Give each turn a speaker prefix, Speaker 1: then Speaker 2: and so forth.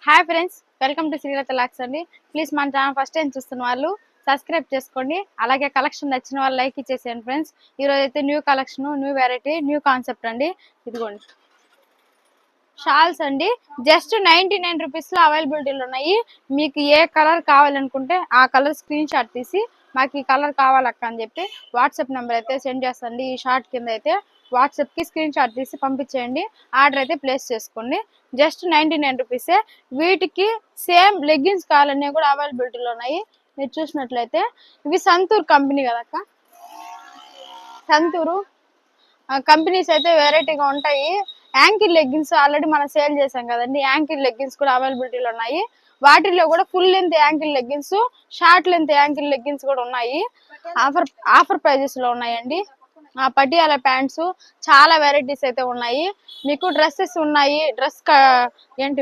Speaker 1: Hi friends, welcome to Srilatha lakhs అండి. Please మన channel first time చూస్తున్న వాళ్ళు సబ్స్క్రైబ్ చేసుకోండి. అలాగే కలెక్షన్ నచ్చిన వాళ్ళు లైక్ ఇచ్చేసేయండి ఫ్రెండ్స్. ఈరోజు అయితే new collection, new variety, new concept అండి. ఇదిగోండి షాల్స్ అండి. జస్ట్ 99 రూపీస్లో అవైలబిలిటీలో ఉన్నాయి. మీకు ఏ కలర్ కావాలనుకుంటే ఆ కలర్ స్క్రీన్ షాట్ తీసి మాకు ఈ కలర్ కావాలక్క అని చెప్పి వాట్సాప్ నెంబర్ అయితే సెండ్ చేస్తాండి. ఈ షార్ట్ కింద అయితే వాట్సాప్కి స్క్రీన్ షాట్ తీసి పంపించేయండి. ఆర్డర్ అయితే ప్లేస్ చేసుకోండి. జస్ట్ 99 రూపీసే. వీటికి సేమ్ లెగ్గిన్స్ కావాలన్నీ కూడా అవైలబిలిటీలో ఉన్నాయి. మీరు చూసినట్లయితే ఇవి సంతూర్ కంపెనీ కదక్క, సంతూరు కంపెనీస్ అయితే వెరైటీగా ఉంటాయి. యాంకిల్ లెగ్గిన్స్ ఆల్రెడీ మనం సేల్ చేసాం కదండి. యాంకిల్ లెగ్గిన్స్ కూడా అవైలబిలిటీలో ఉన్నాయి. వాటిల్లో కూడా full length ankle leggings, short length ankle leggings కూడా ఉన్నాయి. ఆఫర్ ప్రైజెస్ లో ఉన్నాయండి. పటియాలా ప్యాంట్స్ చాలా వెరైటీస్ అయితే ఉన్నాయి. మీకు డ్రెస్సెస్ ఉన్నాయి. ఏంటి